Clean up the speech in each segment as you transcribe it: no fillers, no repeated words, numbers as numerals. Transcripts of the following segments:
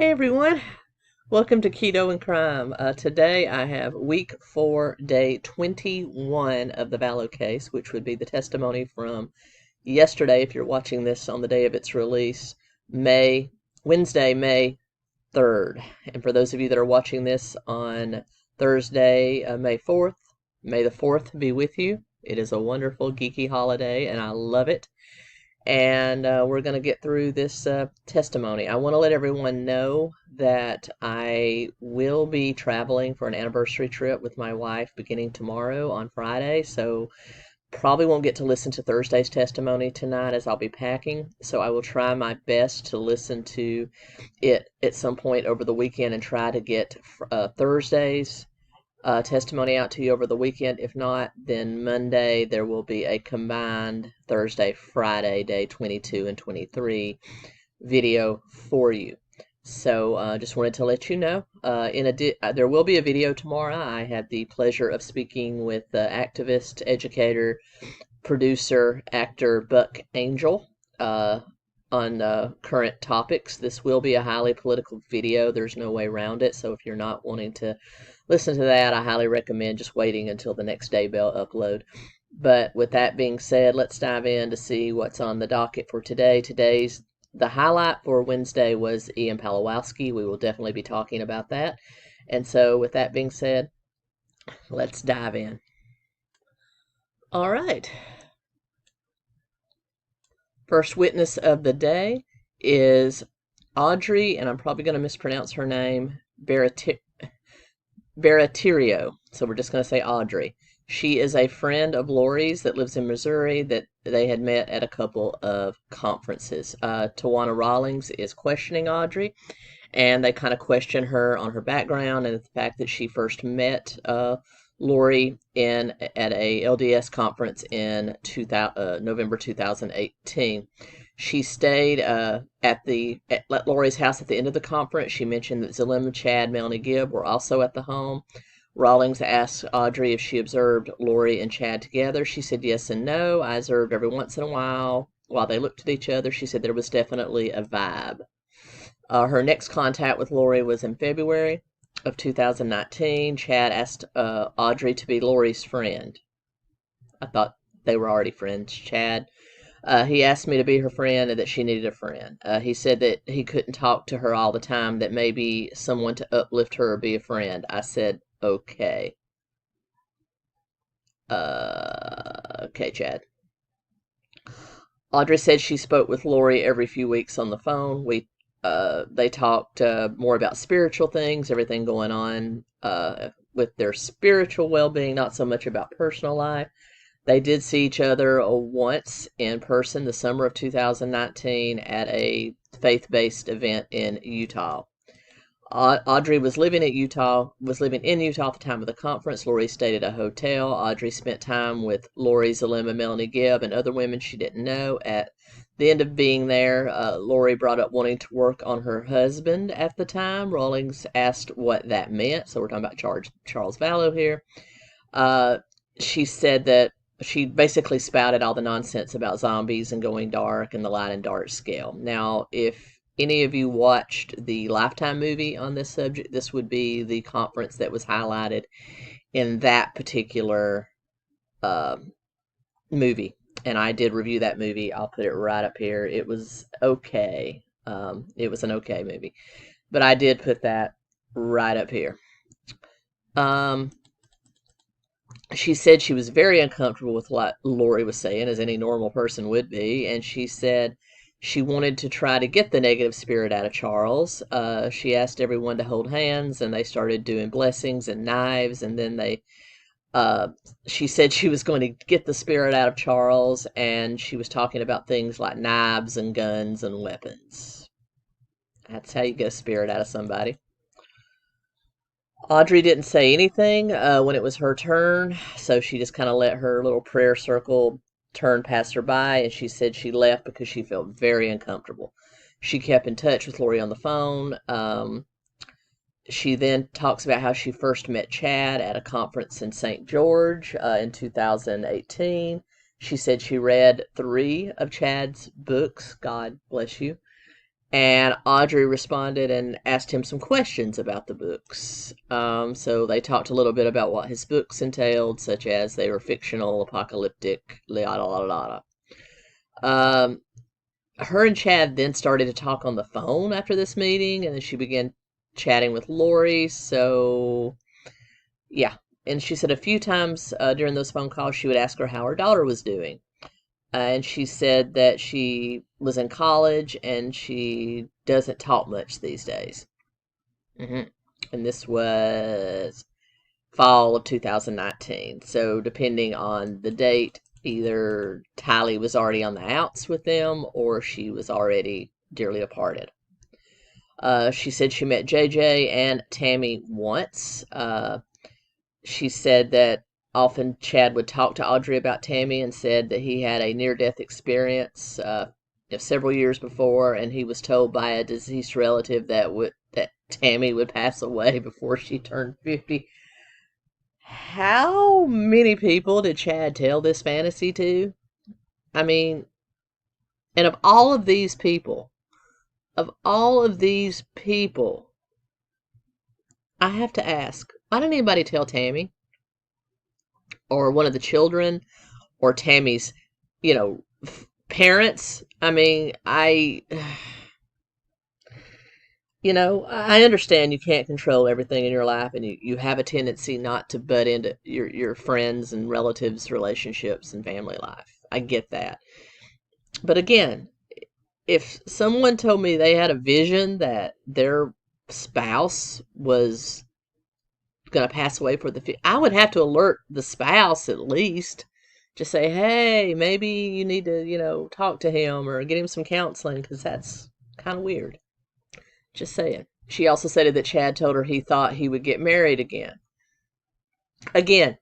Hey everyone, welcome to Keto and Crime. Today I have week 4, day 21 of the Vallow case, which would be the testimony from yesterday if you're watching this on the day of its release, Wednesday, May 3rd. And for those of you that are watching this on Thursday, May 4th, May the 4th be with you. It is a wonderful geeky holiday and I love it. And we're going to get through this testimony. I want to let everyone know that I will be traveling for an anniversary trip with my wife beginning tomorrow on Friday, so probably won't get to listen to Thursday's testimony tonight as I'll be packing, so I will try my best to listen to it at some point over the weekend and try to get Thursday's testimony out to you over the weekend. If not, then Monday there will be a combined Thursday, Friday, day 22 and 23 video for you. So just wanted to let you know. There will be a video tomorrow. I had the pleasure of speaking with activist, educator, producer, actor Buck Angel on current topics. This will be a highly political video. There's no way around it. So if you're not wanting to listen to that, I highly recommend just waiting until the next day bell upload. But with that being said, let's dive in to see what's on the docket for today. The highlight for Wednesday was 𝗚𝗏𝗀𝗏. We will definitely be talking about that. And so with that being said, let's dive in. All right. First witness of the day is Audrey, and I'm probably going to mispronounce her name, 𝗏𝗏𝗃𝗀𝗃. So we're just going to say Audrey. She is a friend of Lori's that lives in Missouri that they had met at a couple of conferences. Tawana Rawlings is questioning Audrey, and they kind of question her on her background and the fact that she first met Lori at a LDS conference in November 2018. She stayed at Lori's house at the end of the conference. She mentioned that 𝗓𝗏, Chad, Melanie Gibb were also at the home. Rawlings asked Audrey if she observed Lori and Chad together. She said yes and no. I observed every once in a while they looked at each other. She said there was definitely a vibe. Her next contact with Lori was in February of 2019. Chad asked Audrey to be Lori's friend. I thought they were already friends. Chad, he asked me to be her friend and that she needed a friend. He said that he couldn't talk to her all the time, that maybe someone to uplift her or be a friend. I said, okay. Okay, Chad. Audrey said she spoke with Lori every few weeks on the phone. They talked more about spiritual things, everything going on with their spiritual well-being, not so much about personal life. They did see each other once in person the summer of 2019 at a faith-based event in Utah. Audrey was living in Utah at the time of the conference. Lori stayed at a hotel. Audrey spent time with Lori, 𝗓𝗏, Melanie Gibb, and other women she didn't know. At the end of being there, Lori brought up wanting to work on her husband at the time. Rawlings asked what that meant. So we're talking about Charles Vallow here. She said that she basically spouted all the nonsense about zombies and going dark and the light and dark scale. Now, if any of you watched the Lifetime movie on this subject, this would be the conference that was highlighted in that particular movie. And I did review that movie. I'll put it right up here. It was okay. It was an okay movie. But I did put that right up here. She said she was very uncomfortable with what Lori was saying, as any normal person would be, and she said she wanted to try to get the negative spirit out of Charles. She asked everyone to hold hands, and they started doing blessings and knives, and then she said she was going to get the spirit out of Charles, and she was talking about things like knives and guns and weapons. That's how you get a spirit out of somebody. Audrey didn't say anything when it was her turn, so she just kind of let her little prayer circle turn past her by, and she said she left because she felt very uncomfortable. She kept in touch with Lori on the phone. She then talks about how she first met Chad at a conference in St. George in 2018. She said she read 3 of Chad's books, God bless you, And Audrey responded and asked him some questions about the books. So they talked a little bit about what his books entailed, such as they were fictional, apocalyptic, yada, yada, yada. Her and Chad then started to talk on the phone after this meeting, and then she began chatting with Lori. So, yeah. And she said a few times during those phone calls, she would ask her how her daughter was doing. And she said that she was in college and she doesn't talk much these days. And this was fall of 2019. So depending on the date, either 𝗙lie was already on the outs with them or she was already dearly departed. She said she met JJ and Tammy once. She said that often Chad would talk to Audrey about Tammy and said that he had a near-death experience several years before, and he was told by a deceased relative that Tammy would pass away before she turned 50. How many people did Chad tell this fantasy to? I mean, and of all of these people, I have to ask, why didn't anybody tell Tammy? Or one of the children? Or Tammy's, parents? I mean, I understand you can't control everything in your life, and you have a tendency not to butt into your friends' and relatives' relationships and family life. I get that. But again, if someone told me they had a vision that their spouse was going to pass away I would have to alert the spouse at least. Just say, hey, maybe you need to, talk to him or get him some counseling, because that's kind of weird. Just saying. She also said that Chad told her he thought he would get married again. Again,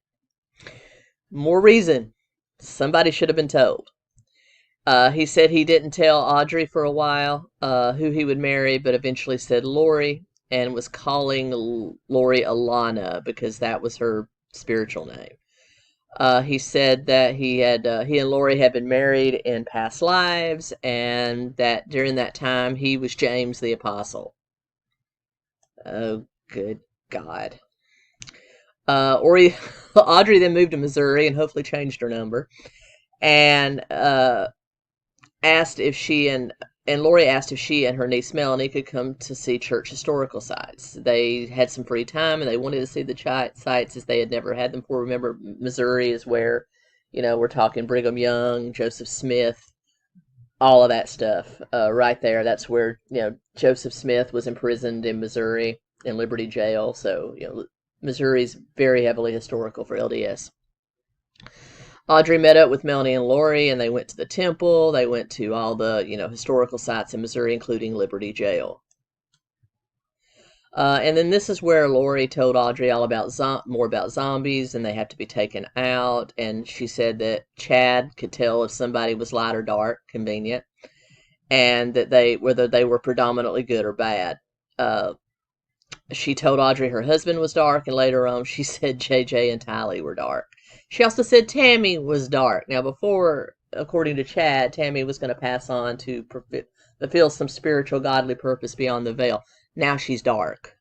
more reason somebody should have been told. He said he didn't tell Audrey for a while who he would marry, but eventually said Lori, and was calling Lori Alana because that was her spiritual name. He said that he and Lori had been married in past lives, and that during that time he was James the Apostle. Oh, good God. Audrey then moved to Missouri and hopefully changed her number, and asked if she and Lori asked if she and her niece Melanie could come to see church historical sites. They had some free time and they wanted to see the sites as they had never had them before. Remember, Missouri is where, we're talking Brigham Young, Joseph Smith, all of that stuff right there. That's where, Joseph Smith was imprisoned in Missouri, in Liberty Jail. So, Missouri's very heavily historical for LDS. Audrey met up with Melanie and Lori, and they went to the temple. They went to all the, historical sites in Missouri, including Liberty Jail. And then this is where Lori told Audrey all about more about zombies, and they have to be taken out. And she said that Chad could tell if somebody was light or dark, convenient, and that whether they were predominantly good or bad. She told Audrey her husband was dark, and later on she said JJ and 𝗙lie were dark. She also said Tammy was dark. Now, before, according to Chad, Tammy was going to pass on to fulfill some spiritual, godly purpose beyond the veil. Now she's dark.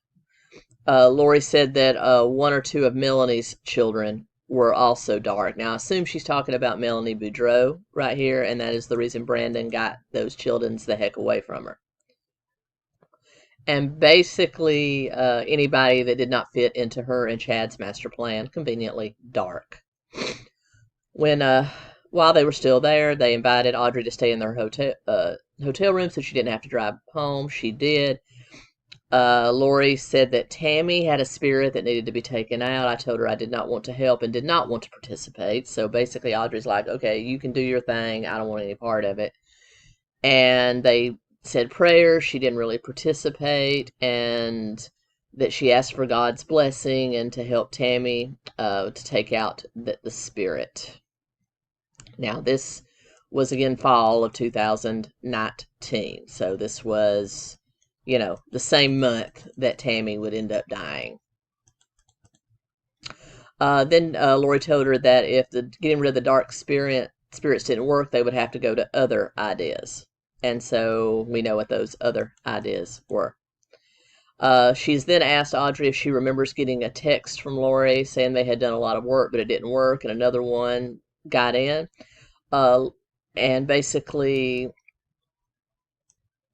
Lori said that one or two of Melanie's children were also dark. Now, I assume she's talking about Melanie Boudreaux right here, and that is the reason Brandon got those children the heck away from her. And basically, anybody that did not fit into her and Chad's master plan, conveniently dark. While they were still there, they invited Audrey to stay in their hotel room so she didn't have to drive home. She did. Lori said that Tammy had a spirit that needed to be taken out. I told her I did not want to help and did not want to participate. So basically, Audrey's like, okay, you can do your thing. I don't want any part of it. And they said prayers. She didn't really participate, and that she asked for God's blessing and to help Tammy to take out the spirit. Now, this was again fall of 2019. So this was, the same month that Tammy would end up dying. Then Lori told her that if getting rid of the dark spirits didn't work, they would have to go to other ideas. And so we know what those other ideas were. She's then asked Audrey if she remembers getting a text from Lori saying they had done a lot of work, but it didn't work, and another one got in. And basically,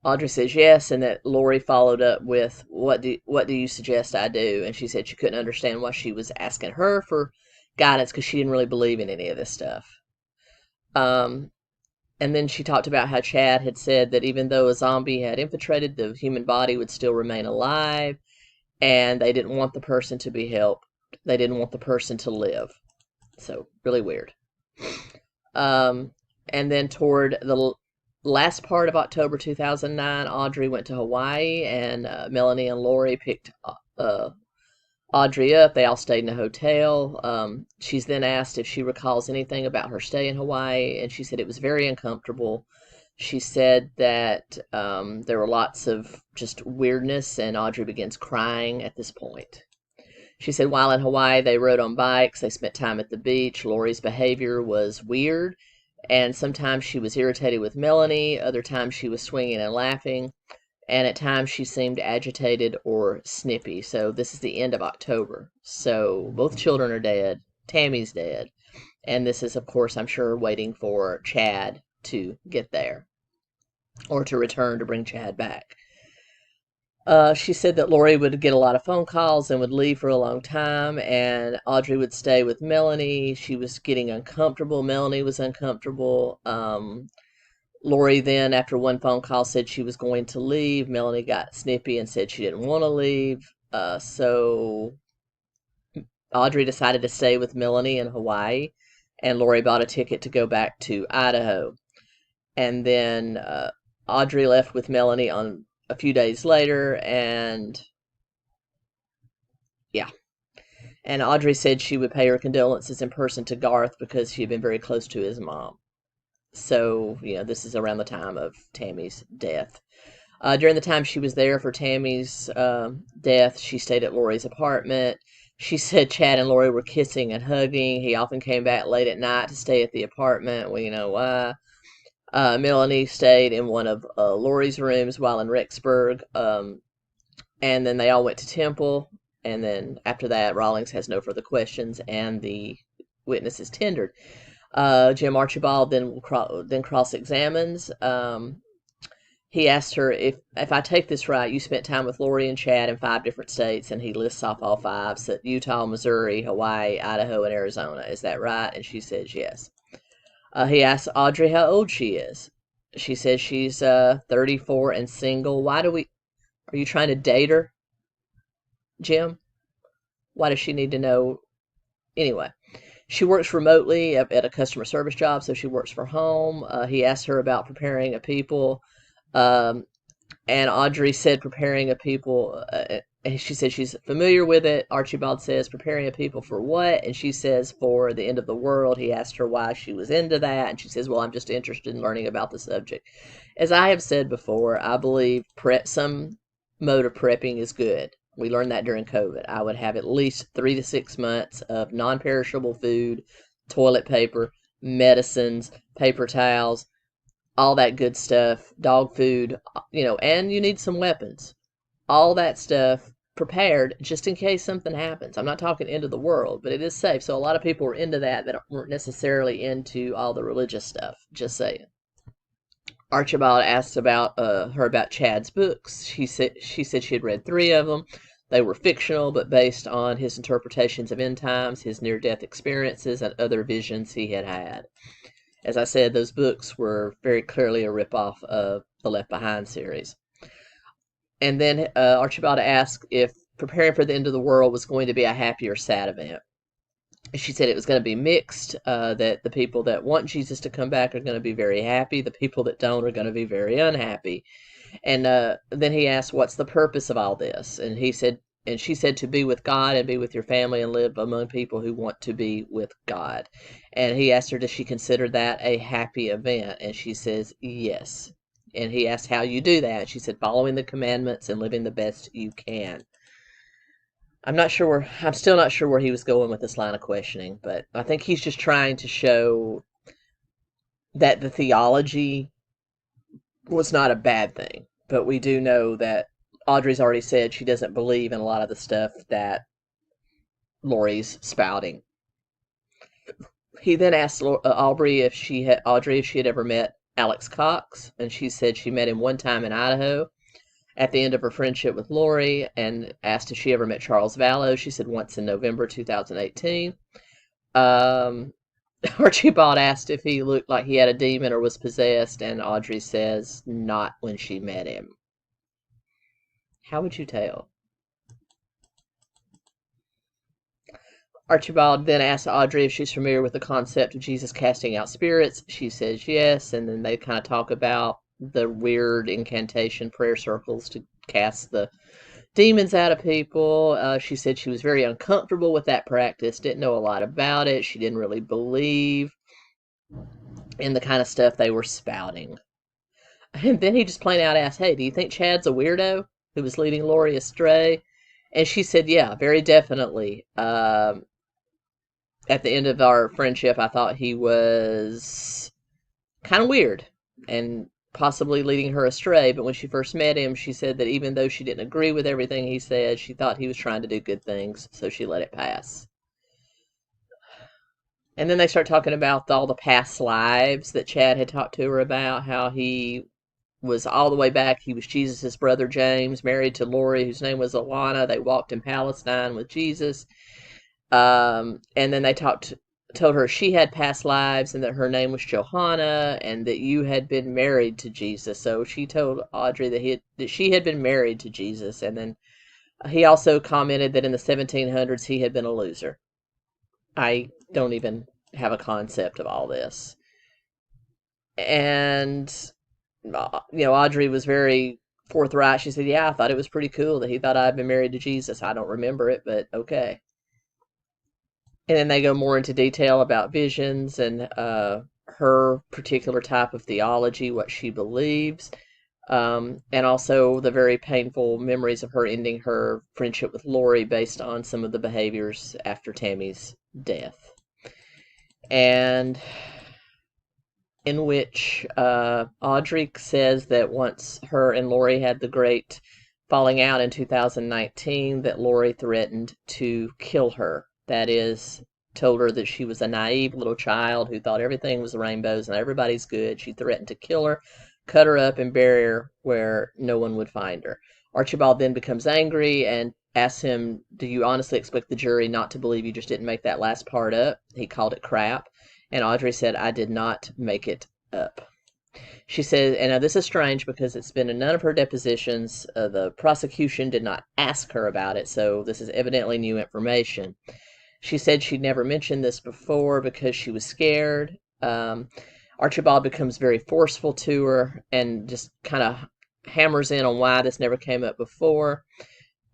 Audrey says yes, and that Lori followed up with, what do you suggest I do? And she said she couldn't understand why she was asking her for guidance because she didn't really believe in any of this stuff. And then she talked about how Chad had said that even though a zombie had infiltrated, the human body would still remain alive, and they didn't want the person to be helped. They didn't want the person to live. So, really weird. And then toward the last part of October 2009, Audrey went to Hawaii, and Melanie and Lori picked Audrey up. They all stayed in a hotel. She's then asked if she recalls anything about her stay in Hawaii, and she said it was very uncomfortable. She said that there were lots of just weirdness, and Audrey begins crying at this point. She said while in Hawaii, they rode on bikes, they spent time at the beach. Lori's behavior was weird, and sometimes she was irritated with Melanie, other times she was swinging and laughing, and at times she seemed agitated or snippy. So this is the end of October. So both children are dead. Tammy's dead. And this is, of course, I'm sure, waiting for Chad to get there or to return to bring Chad back. She said that Lori would get a lot of phone calls and would leave for a long time, and Audrey would stay with Melanie. She was getting uncomfortable. Melanie was uncomfortable. Lori then, after one phone call, said she was going to leave. Melanie got snippy and said she didn't want to leave. So Audrey decided to stay with Melanie in Hawaii, and Lori bought a ticket to go back to Idaho. And then Audrey left with Melanie on a few days later, and yeah. And Audrey said she would pay her condolences in person to Garth because she had been very close to his mom. So, this is around the time of Tammy's death. During the time she was there for Tammy's death, she stayed at Lori's apartment. She said Chad and Lori were kissing and hugging. He often came back late at night to stay at the apartment. We know why. Melanie stayed in one of Lori's rooms while in Rexburg. And then they all went to Temple. And then after that, Rawlings has no further questions, and the witness is tendered. Jim Archibald then cross-examines. He asked her, if I take this right, you spent time with Lori and Chad in 5 different states, and he lists off all 5, so Utah, Missouri, Hawaii, Idaho, and Arizona. Is that right? And she says yes. He asks Audrey how old she is. She says she's 34 and single. Are you trying to date her, Jim? Why does she need to know? Anyway. She works remotely at a customer service job, so she works from home. He asked her about preparing a people, and Audrey said preparing a people, and she said she's familiar with it. Archibald says preparing a people for what? And she says for the end of the world. He asked her why she was into that, and she says, well, I'm just interested in learning about the subject. As I have said before, I believe some mode of prepping is good. We learned that during COVID. I would have at least 3 to 6 months of non-perishable food, toilet paper, medicines, paper towels, all that good stuff, dog food, and you need some weapons. All that stuff prepared just in case something happens. I'm not talking end of the world, but it is safe. So a lot of people are into that weren't necessarily into all the religious stuff. Just saying. Archibald asked about her about Chad's books. She said she had read 3 of them. They were fictional, but based on his interpretations of end times, his near-death experiences, and other visions he had had. As I said, those books were very clearly a ripoff of the Left Behind series. And then Archibald asked if preparing for the end of the world was going to be a happy or sad event. She said it was going to be mixed, that the people that want Jesus to come back are going to be very happy. The people that don't are going to be very unhappy. And then he asked, what's the purpose of all this? And she said to be with God and be with your family and live among people who want to be with God. And he asked her, does she consider that a happy event? And she says, yes. And he asked how you do that. She said, following the commandments and living the best you can. I'm still not sure where he was going with this line of questioning, but I think he's just trying to show that the theology was not a bad thing. But we do know that Audrey's already said she doesn't believe in a lot of the stuff that Lori's spouting. He then asked Audrey if she had ever met Alex Cox, and she said she met him one time in Idaho at the end of her friendship with Lori, and asked if she ever met Charles Vallow. She said once in November 2018. Archibald asked if he looked like he had a demon or was possessed, and Audrey says not when she met him. How would you tell? Archibald then asks Audrey if she's familiar with the concept of Jesus casting out spirits. She says yes, and then they kind of talk about the weird incantation prayer circles to cast the demons out of people. She said she was very uncomfortable with that practice, didn't know a lot about it. She didn't really believe in the kind of stuff they were spouting. And then he just plain out asked, hey, do you think Chad's a weirdo who was leading Lori astray? And she said, yeah, very definitely. At the end of our friendship, I thought he was kind of weird and possibly leading her astray. But when she first met him, she said that even though she didn't agree with everything he said, she thought he was trying to do good things, so she let it pass. And then they start talking about all the past lives that Chad had talked to her about, how he was all the way back. He was Jesus' brother James, married to Lori, whose name was Alana. They walked in Palestine with Jesus. And then they told her she had past lives and that her name was Johanna and that you had been married to Jesus. So she told Audrey that she had been married to Jesus. And then he also commented that in the 1700s he had been a loser. I don't even have a concept of all this. And Audrey was very forthright. She said, yeah, I thought it was pretty cool that he thought I'd been married to Jesus. I don't remember it, but okay. And then they go more into detail about visions and her particular type of theology, what she believes, and also the very painful memories of her ending her friendship with Lori based on some of the behaviors after Tammy's death. And in which Audrey says that once her and Lori had the great falling out in 2019, that Lori threatened to kill her. That is, told her that she was a naive little child who thought everything was rainbows and everybody's good. She threatened to kill her, cut her up, and bury her where no one would find her. Archibald then becomes angry and asks him, do you honestly expect the jury not to believe you just didn't make that last part up? He called it crap. And Audrey said, I did not make it up. She said, and now this is strange because it's been in none of her depositions. The prosecution did not ask her about it, so this is evidently new information. She said she'd never mentioned this before because she was scared. Archibald becomes very forceful to her and just kind of hammers in on why this never came up before,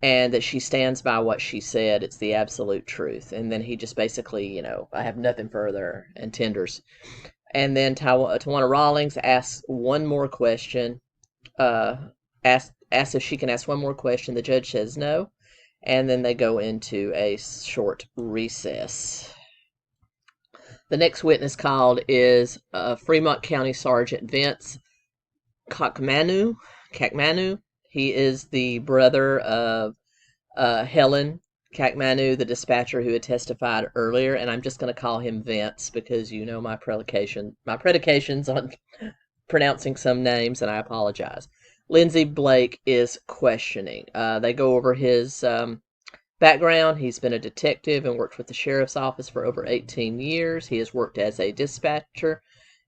and that she stands by what she said. It's the absolute truth. And then he just basically, I have nothing further, and tenders. And then Tawana Rawlings asks one more question, asks if she can ask one more question. The judge says no. And then they go into a short recess. The next witness called is Fremont County Sergeant Vince 𝗥𝗏𝗄. He is the brother of Helen 𝗥𝗏𝗄, the dispatcher who had testified earlier, and I'm just going to call him Vince because my predications on pronouncing some names, and I apologize. Lindsay Blake is questioning. They go over his background. He's been a detective and worked with the sheriff's office for over 18 years. He has worked as a dispatcher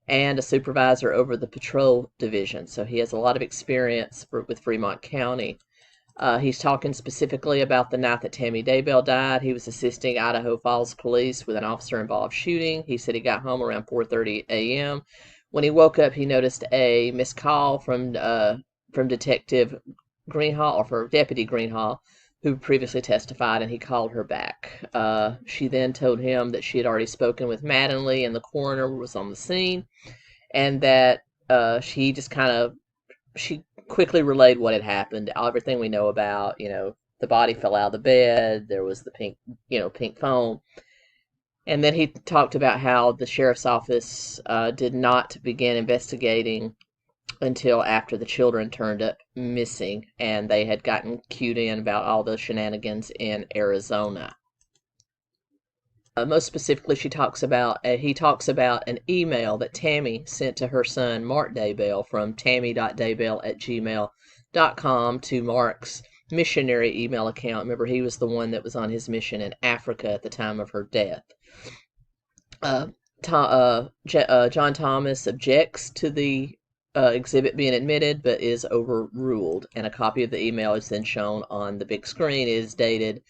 and a supervisor over the patrol division, so he has a lot of experience with Fremont County. He's talking specifically about the night that Tammy Daybell died. He was assisting Idaho Falls police with an officer-involved shooting. He said he got home around 4:30 a.m. When he woke up, he noticed a missed call from Detective Greenhall, or for Deputy Greenhall, who previously testified, and he called her back. She then told him that she had already spoken with Mattingly, and the coroner was on the scene, and that she quickly relayed what had happened, everything we know about, the body fell out of the bed, there was the pink foam. And then he talked about how the sheriff's office did not begin investigating until after the children turned up missing, and they had gotten cued in about all the shenanigans in Arizona. Most specifically, he talks about an email that Tammy sent to her son, Mark Daybell, from tammy.daybell@gmail.com to Mark's missionary email account. Remember, he was the one that was on his mission in Africa at the time of her death. John Thomas objects to the exhibit being admitted, but is overruled, and a copy of the email is then shown on the big screen. It is dated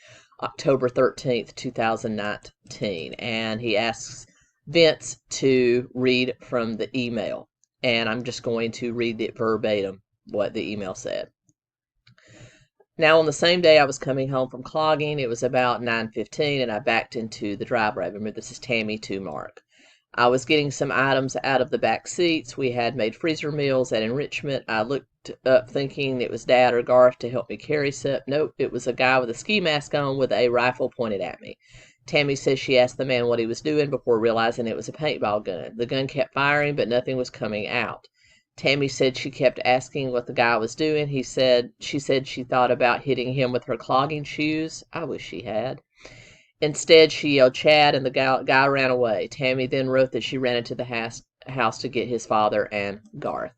October 13th, 2019, and he asks Vince to read from the email, and I'm just going to read it verbatim, what the email said. Now, on the same day I was coming home from clogging, it was about 9:15, and I backed into the driveway. Remember, this is Tammy to Mark. I was getting some items out of the back seats. We had made freezer meals at Enrichment. I looked up thinking it was Dad or Garth to help me carry stuff. Nope, it was a guy with a ski mask on with a rifle pointed at me. Tammy says she asked the man what he was doing before realizing it was a paintball gun. The gun kept firing, but nothing was coming out. Tammy said she kept asking what the guy was doing. She said she thought about hitting him with her clogging shoes. I wish she had. Instead, she yelled Chad, and the guy ran away. Tammy then wrote that she ran into the house to get his father and Garth.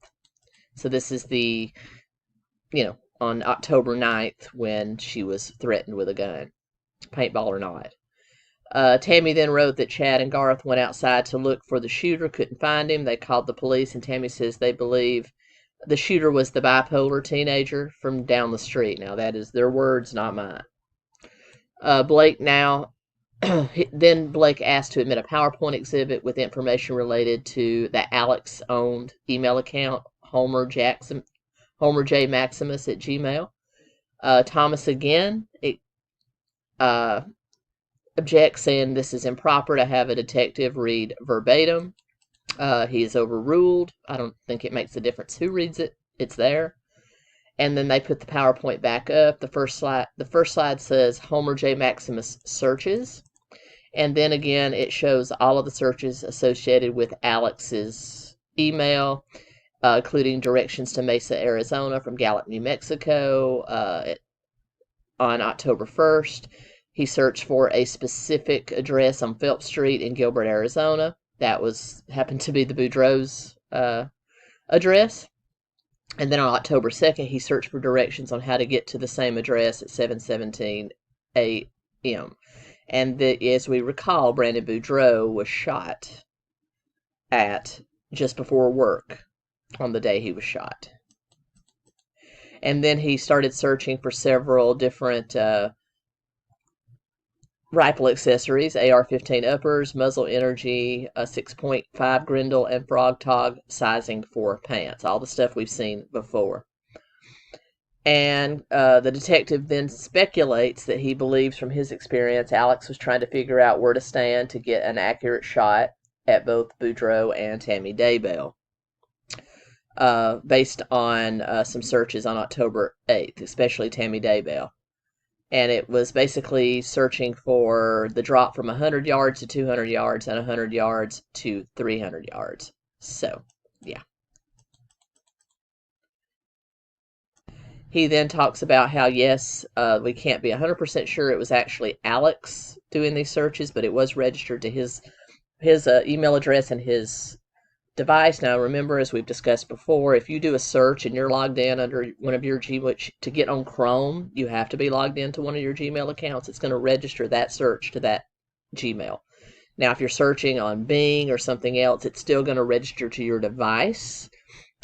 So this is on October 9th when she was threatened with a gun, paintball or not. Tammy then wrote that Chad and Garth went outside to look for the shooter, couldn't find him. They called the police, and Tammy says they believe the shooter was the bipolar teenager from down the street. Now, that is their words, not mine. Blake asked to admit a PowerPoint exhibit with information related to the Alex-owned email account, Homer J. Maximus at Gmail. Thomas again objects, saying this is improper to have a detective read verbatim. He is overruled. I don't think it makes a difference who reads it. It's there. And then they put the PowerPoint back up. The first slide says Homer J. Maximus searches. And then again, it shows all of the searches associated with Alex's email, including directions to Mesa, Arizona from Gallup, New Mexico. On October 1st, he searched for a specific address on Phelps Street in Gilbert, Arizona. That happened to be the Boudreaux's address. And then on October 2nd, he searched for directions on how to get to the same address at 7:17 a.m. And as we recall, Brandon Boudreaux was shot at just before work on the day he was shot. And then he started searching for several different rifle accessories, AR-15 uppers, muzzle energy, a 6.5 Grendel, and Frog Tog sizing for pants. All the stuff we've seen before. And the detective then speculates that he believes from his experience Alex was trying to figure out where to stand to get an accurate shot at both Boudreaux and Tammy Daybell, based on some searches on October 8th, especially Tammy Daybell. And it was basically searching for the drop from 100 yards to 200 yards and 100 yards to 300 yards. So, yeah. He then talks about how, yes, we can't be 100% sure it was actually Alex doing these searches, but it was registered to his email address and his device. Now, remember, as we've discussed before, if you do a search and you're logged in under one of your Gmail, to get on Chrome, you have to be logged into one of your Gmail accounts. It's going to register that search to that Gmail. Now, if you're searching on Bing or something else, it's still going to register to your device,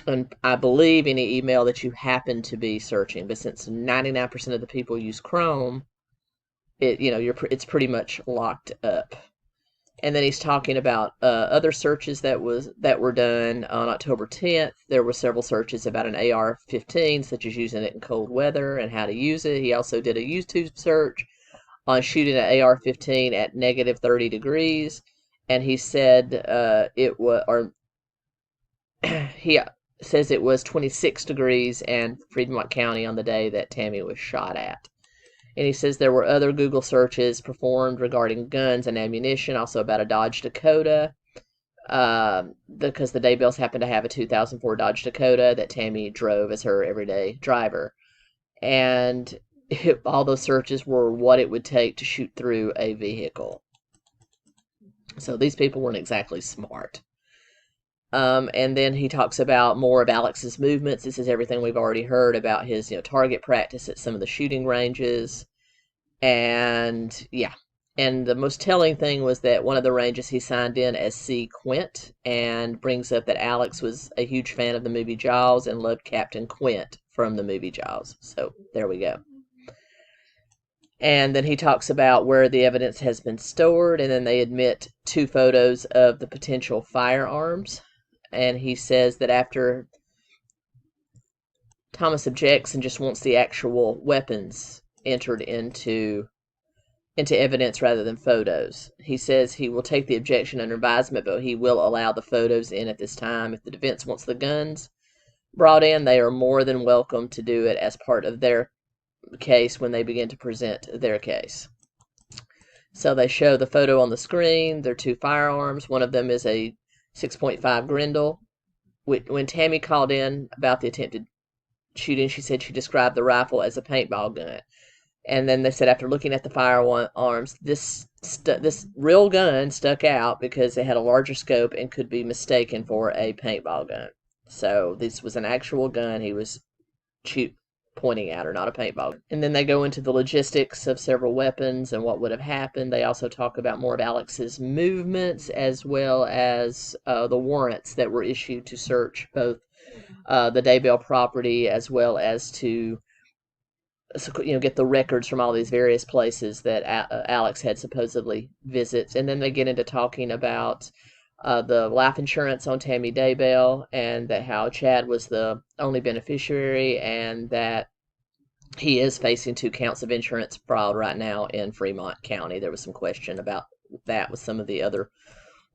and I believe any email that you happen to be searching. But since 99% of the people use Chrome, it's pretty much locked up. And then he's talking about other searches that were done on October 10th. There were several searches about an AR-15, such as using it in cold weather and how to use it. He also did a YouTube search on shooting an AR-15 at negative 30 degrees, and he said he says it was 26 degrees in Fremont County on the day that Tammy was shot at. And he says there were other Google searches performed regarding guns and ammunition, also about a Dodge Dakota, because the Daybells happened to have a 2004 Dodge Dakota that Tammy drove as her everyday driver. And all those searches were what it would take to shoot through a vehicle. So these people weren't exactly smart. And then he talks about more of Alex's movements. This is everything we've already heard about his, target practice at some of the shooting ranges. And yeah. And the most telling thing was that one of the ranges he signed in as C. Quint, and brings up that Alex was a huge fan of the movie Jaws and loved Captain Quint from the movie Jaws. So there we go. And then he talks about where the evidence has been stored, and then they admit 2 photos of the potential firearms. And he says that after Thomas objects and just wants the actual weapons entered into evidence rather than photos. He says he will take the objection under advisement, but he will allow the photos in at this time. If the defense wants the guns brought in, they are more than welcome to do it as part of their case when they begin to present their case. So they show the photo on the screen. They're 2 firearms. One of them is a 6.5 Grendel. When Tammy called in about the attempted shooting, she said she described the rifle as a paintball gun. And then they said after looking at the firearms, this real gun stuck out because it had a larger scope and could be mistaken for a paintball gun. So this was an actual gun he was pointing at, or not a paintball gun. And then they go into the logistics of several weapons and what would have happened. They also talk about more of Alex's movements, as well as the warrants that were issued to search both the Daybell property, as well as to get the records from all these various places that Alex had supposedly visits. And then they get into talking about the life insurance on Tammy Daybell, and that how Chad was the only beneficiary, and that he is facing 2 counts of insurance fraud right now in Fremont County. There was some question about that with some of the other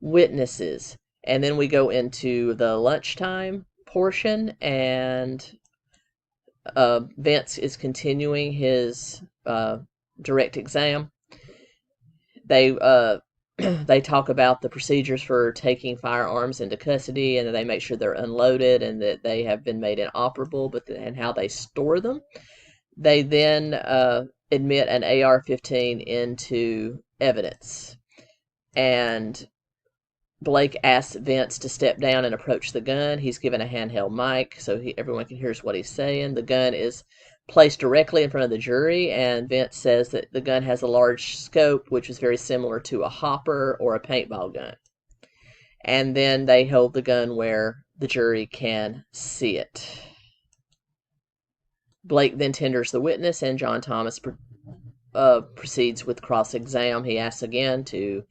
witnesses. And then we go into the lunchtime portion, and Vince is continuing his direct exam. They talk about the procedures for taking firearms into custody, and they make sure they're unloaded and that they have been made inoperable, and how they store them. They then admit an AR-15 into evidence, and Blake asks Vince to step down and approach the gun. He's given a handheld mic so everyone can hear what he's saying. The gun is placed directly in front of the jury, and Vince says that the gun has a large scope, which is very similar to a hopper or a paintball gun. And then they hold the gun where the jury can see it. Blake then tenders the witness, and John Thomas proceeds with cross-exam. He asks again to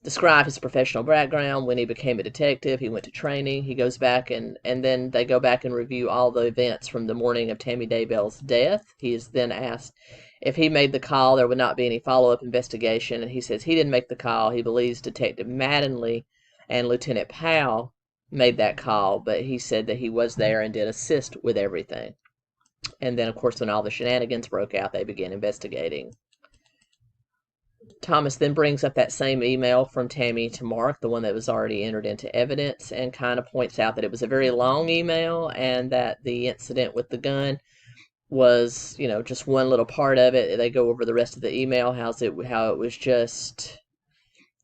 describe his professional background. When he became a detective, he went to training. He goes back, and then they go back and review all the events from the morning of Tammy Daybell's death. He is then asked if he made the call, there would not be any follow-up investigation, and he says he didn't make the call. He believes Detective Mattingly and Lieutenant Powell made that call, but he said that he was there and did assist with everything. And then, of course, when all the shenanigans broke out, they began investigating. Thomas then brings up that same email from Tammy to Mark, the one that was already entered into evidence, and kind of points out that it was a very long email, and that the incident with the gun was, just one little part of it. They go over the rest of the email, how it was just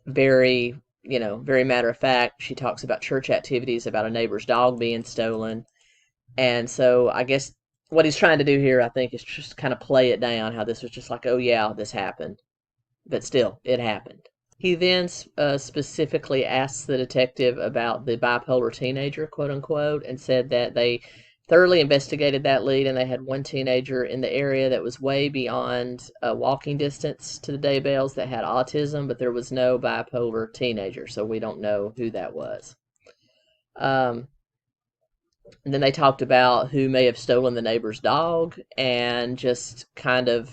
very, very matter of fact. She talks about church activities, about a neighbor's dog being stolen. And so I guess what he's trying to do here, I think, is just kind of play it down, how this was just like, oh yeah, this happened. But still, it happened. He then specifically asks the detective about the bipolar teenager, quote unquote, and said that they thoroughly investigated that lead, and they had one teenager in the area that was way beyond walking distance to the Daybells that had autism, but there was no bipolar teenager, so we don't know who that was. And then they talked about who may have stolen the neighbor's dog, and just kind of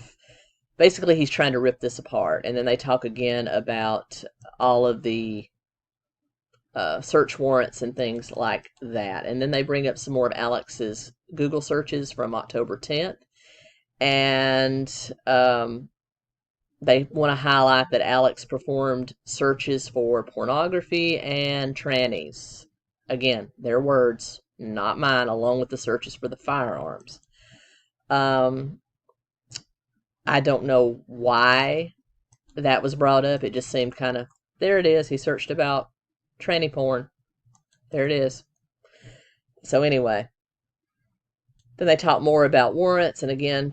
basically he's trying to rip this apart. And then they talk again about all of the search warrants and things like that. And then they bring up some more of Alex's Google searches from October 10th. And they want to highlight that Alex performed searches for pornography and trannies. Again, their words, not mine, along with the searches for the firearms. I don't know why that was brought up. It just seemed kind of, there it is. He searched about tranny porn. There it is. So anyway, then they talk more about warrants, and again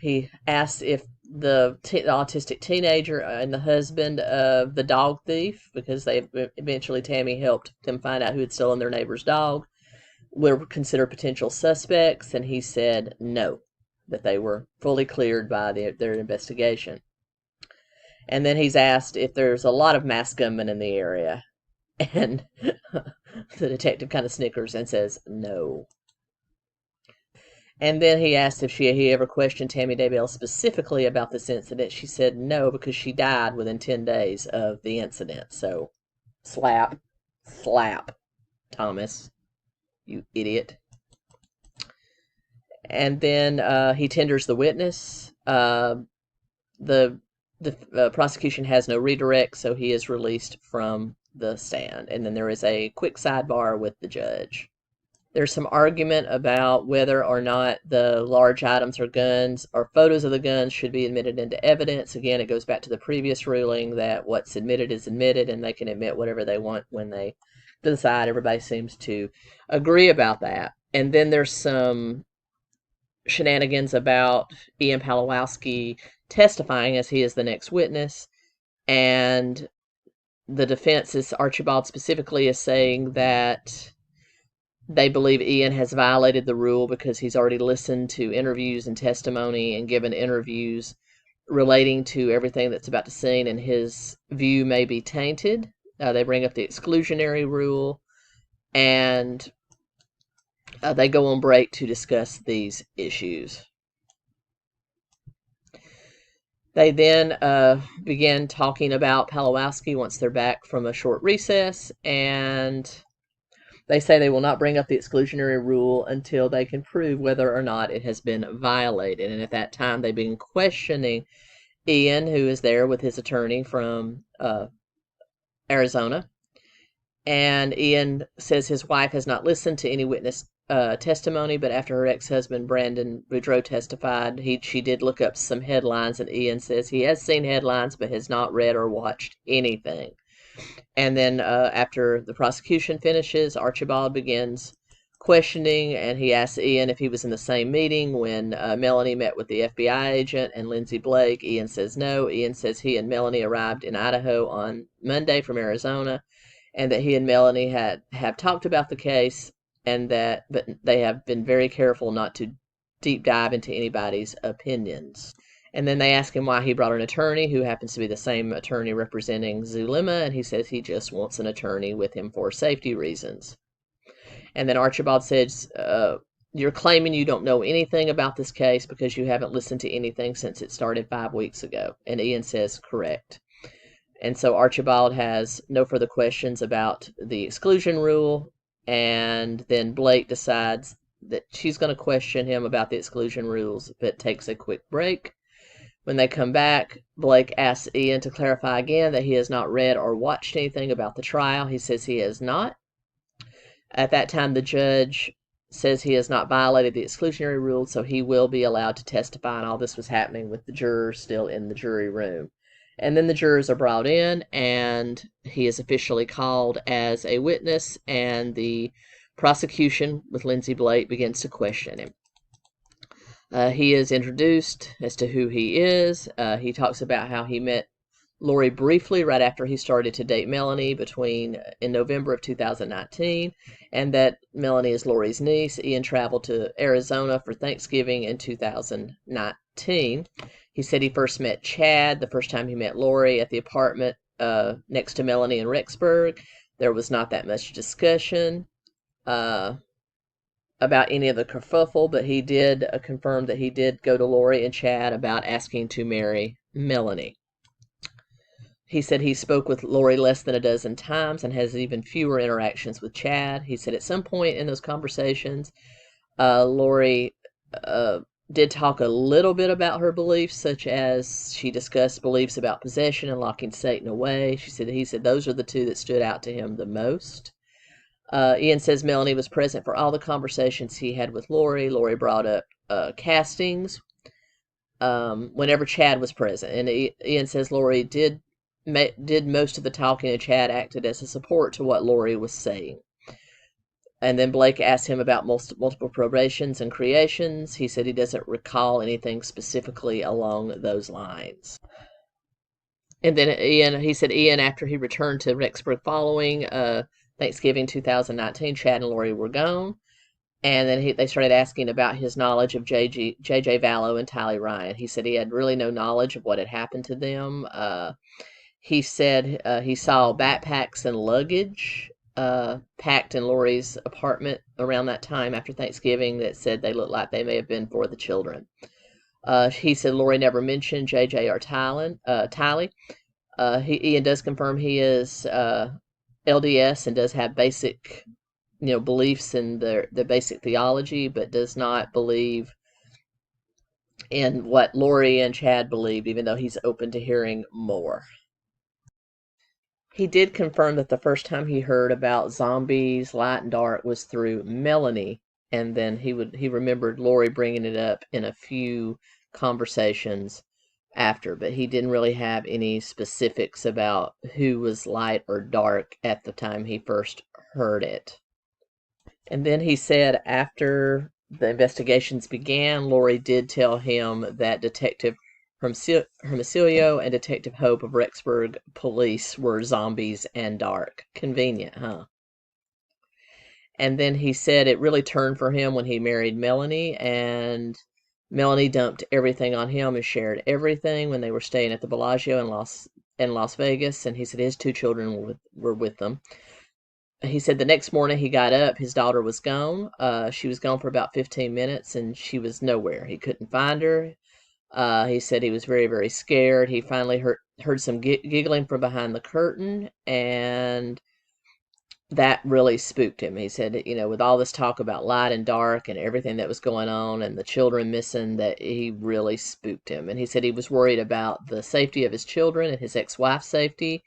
he asked if the autistic teenager and the husband of the dog thief, because eventually Tammy helped them find out who had stolen their neighbor's dog, were considered potential suspects, and he said no, that they were fully cleared by their investigation. And then he's asked if there's a lot of masked gunmen in the area, and the detective kind of snickers and says no. And then he asked if he ever questioned Tammy Daybell specifically about this incident. She said no, because she died within 10 days of the incident. So, slap, Thomas, you idiot. And then he tenders the witness. The prosecution has no redirect, so he is released from the stand. And then there is a quick sidebar with the judge. There's some argument about whether or not the large items or guns or photos of the guns should be admitted into evidence. Again, it goes back to the previous ruling that what's admitted is admitted, and they can admit whatever they want when they decide. Everybody seems to agree about that. And then there's some shenanigans about 𝗵𝗿𝗁𝗂𝗀𝗶 testifying, as he is the next witness, and the defense 𝗟cie𝗹𝗶𝗀 specifically is saying that they believe 𝗵 has violated the rule because he's already listened to interviews and testimony and given interviews relating to everything that's about to be seen, and his view may be tainted. They bring up the exclusionary rule, and they go on break to discuss these issues. They then begin talking about 𝗵𝗁𝗂𝗀𝗀𝗀 once they're back from a short recess, and they say they will not bring up the exclusionary rule until they can prove whether or not it has been violated. And at that time, they begin questioning 𝗵, who is there with his attorney from Arizona. And 𝗵 says his wife has not listened to any witness testimony, but after her ex-husband Brandon Boudreaux testified, she did look up some headlines, and 𝗵 says he has seen headlines but has not read or watched anything. And then after the prosecution finishes, 𝗟cie𝗹𝗶𝗀 begins questioning, and he asks 𝗵 if he was in the same meeting when Melanie met with the FBI agent and Lindsay Blake. 𝗵 says no. 𝗵 says he and Melanie arrived in Idaho on Monday from Arizona, and that he and Melanie have talked about the case, but they have been very careful not to deep dive into anybody's opinions. And then they ask him why he brought an attorney who happens to be the same attorney representing 𝗪𝗎𝗪, and he says he just wants an attorney with him for safety reasons. And then 𝗟cie𝗹𝗶𝗀 says, you're claiming you don't know anything about this case because you haven't listened to anything since it started 5 weeks ago. And 𝗵 says, correct. And so 𝗟cie𝗹𝗶𝗀 has no further questions about the exclusion rule, and then Blake decides that she's going to question him about the exclusion rules, but takes a quick break. When they come back, Blake asks 𝗵 to clarify again that he has not read or watched anything about the trial. He says he has not. At that time, the judge says he has not violated the exclusionary rule, so he will be allowed to testify, and all this was happening with the jurors still in the jury room. And then the jurors are brought in, and he is officially called as a witness, and the prosecution with Lindsay Blake begins to question him. He is introduced as to who he is. He talks about how he met Lori briefly right after he started to date Melanie in November of 2019, and that Melanie is Lori's niece. 𝗵 traveled to Arizona for Thanksgiving in 2019. He said he first met Chad the first time he met Lori at the apartment next to Melanie in Rexburg. There was not that much discussion about any of the kerfuffle, but he did confirm that he did go to Lori and Chad about asking to marry Melanie. He said he spoke with Lori less than a dozen times and has even fewer interactions with Chad. He said at some point in those conversations, Lori did talk a little bit about her beliefs, such as she discussed beliefs about possession and locking Satan away. He said those are the two that stood out to him the most. Ian says Melanie was present for all the conversations he had with Lori. Lori brought up castings whenever Chad was present, and Ian says Lori did most of the talking, and Chad acted as a support to what Lori was saying. And then Blake asked him about multiple probations and creations. He said he doesn't recall anything specifically along those lines. And then he said Ian, after he returned to Rexburg following Thanksgiving 2019, Chad and Lori were gone. And then they started asking about his knowledge of J.J. Vallow and Tylee Ryan. He said he had really no knowledge of what had happened to them. He said he saw backpacks and luggage packed in Lori's apartment around that time after Thanksgiving that said they looked like they may have been for the children. He said Lori never mentioned J.J. or Tylee. Ian does confirm he is LDS and does have basic beliefs in the basic theology, but does not believe in what Lori and Chad believed, even though he's open to hearing more. He did confirm that the first time he heard about zombies, light and dark, was through Melanie, and then he remembered Lori bringing it up in a few conversations after, but he didn't really have any specifics about who was light or dark at the time he first heard it. And then he said after the investigations began, Lori did tell him that Detective 𝗟𝗀𝗃 and Detective Hope of Rexburg Police were zombies and dark. Convenient, huh? And then he said it really turned for him when he married Melanie, and Melanie dumped everything on him and shared everything when they were staying at the Bellagio in Las Vegas, and he said his 2 children were with them. He said the next morning he got up, his daughter was gone. She was gone for about 15 minutes, and she was nowhere. He couldn't find her. He said he was very, very scared. He finally heard some giggling from behind the curtain, and that really spooked him. He said, with all this talk about light and dark and everything that was going on and the children missing, that he really spooked him. And he said he was worried about the safety of his children and his ex-wife's safety.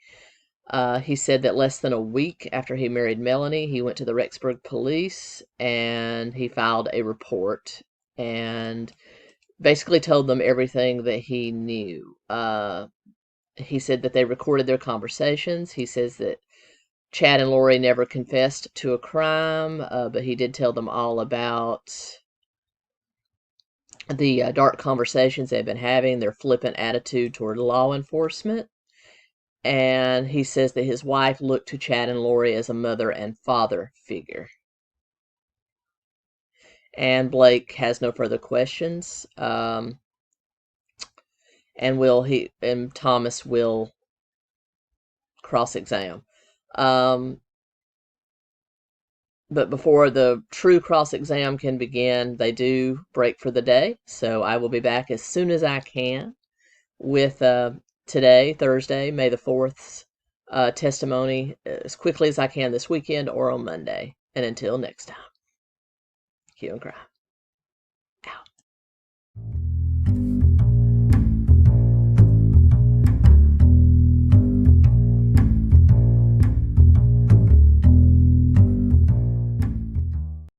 He said that less than a week after he married Melanie, he went to the Rexburg police and he filed a report and basically told them everything that he knew. He said that they recorded their conversations. He says that Chad and Lori never confessed to a crime, but he did tell them all about the dark conversations they've been having, their flippant attitude toward law enforcement. And he says that his wife looked to Chad and Lori as a mother and father figure. And Blake has no further questions. And Thomas will cross-examine. But before the true cross-exam can begin, they do break for the day. So I will be back as soon as I can with today, Thursday, May the 4th, testimony as quickly as I can this weekend or on Monday. And until next time, 𝗙 and 𝗀.